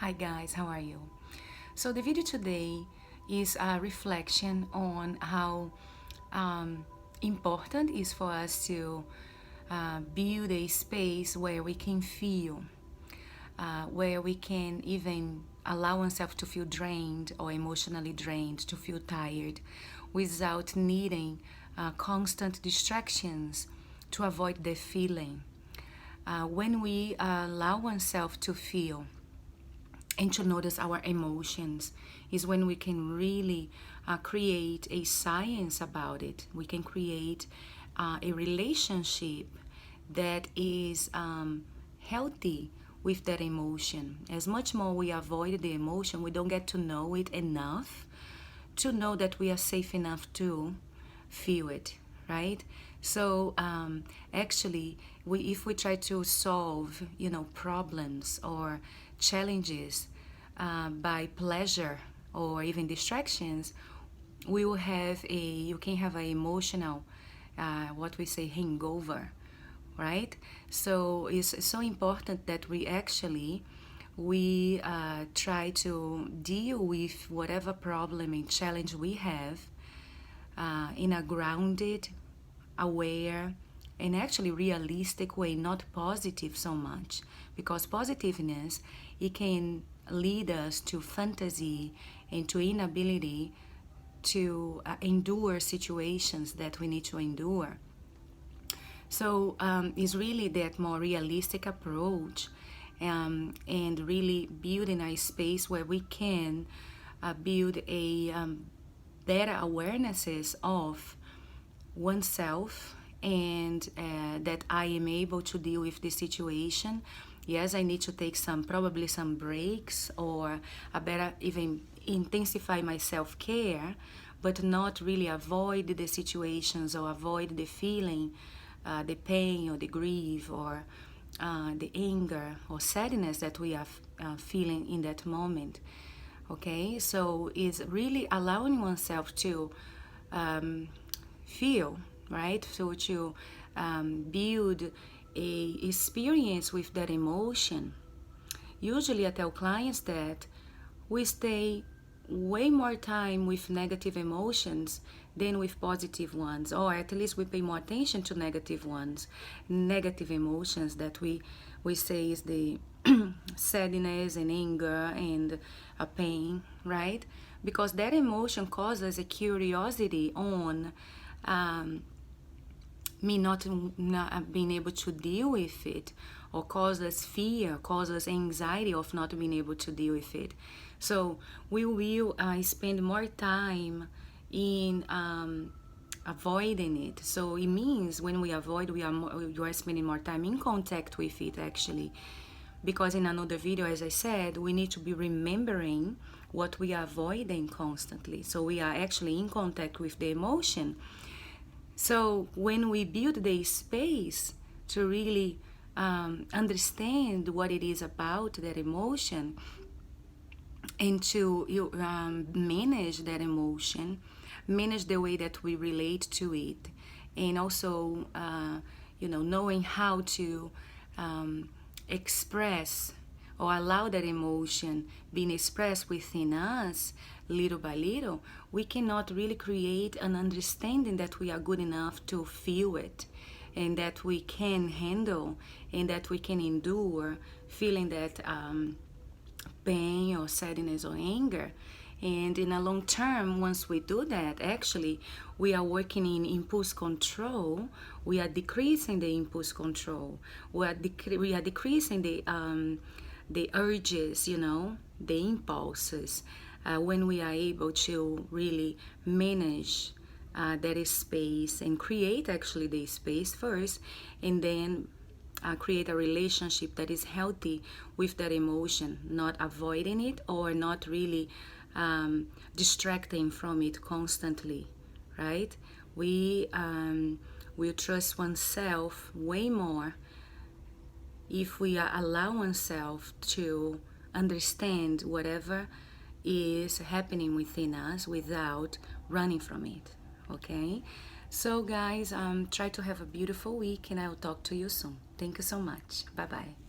Hi guys, how are you? So the video today is a reflection on how important it is for us to build a space where we can feel, where we can even allow ourselves to feel drained or emotionally drained, to feel tired, without needing constant distractions to avoid the feeling. When we allow ourselves to feel, and to notice our emotions is when we can really create a science about it. We can create a relationship that is healthy with that emotion. As much more we avoid the emotion, we don't get to know it enough to know that we are safe enough to feel it, right? So actually, if we try to solve, problems or challenges by pleasure or even distractions, you can have an emotional, what we say, hangover, right? So it's so important that we try to deal with whatever problem and challenge we have in a grounded, aware, and actually realistic way, not positive so much, because positiveness, it can lead us to fantasy and to inability to endure situations that we need to endure. So it's really that more realistic approach, and really building a space where we can build a better awarenesses of oneself, and that I am able to deal with the situation. Yes, I need to take probably some breaks, or a better even intensify my self-care, but not really avoid the situations or avoid the feeling, the pain or the grief or the anger or sadness that we are feeling in that moment. Okay, so it's really allowing oneself to feel, right? So to build a experience with that emotion. Usually I tell clients that we stay way more time with negative emotions than with positive ones, or at least we pay more attention to negative emotions that we say is the sadness and anger and a pain, right? Because that emotion causes a curiosity on me not being able to deal with it, or causes fear, causes anxiety of not being able to deal with it. So we will spend more time in avoiding it. So it means when we avoid, you are spending more time in contact with it, actually. Because in another video, as I said, we need to be remembering what we are avoiding constantly. So we are actually in contact with the emotion. So when we build the space to really understand what it is about that emotion, and to manage that emotion, manage the way that we relate to it, and also knowing how to express or allow that emotion being expressed within us little by little, we cannot really create an understanding that we are good enough to feel it, and that we can handle, and that we can endure feeling that pain or sadness or anger. And in a long term, once we do that, actually, we are working in impulse control. We are decreasing the impulse control. We are decreasing the urges, the impulses, when we are able to really manage that space and create actually the space first, and then create a relationship that is healthy with that emotion, not avoiding it or not really distracting from it constantly, right? We will trust oneself way more if we allow oneself to understand whatever is happening within us without running from it. Okay, so guys, try to have a beautiful week, and I'll talk to you soon. Thank you so much. Bye bye.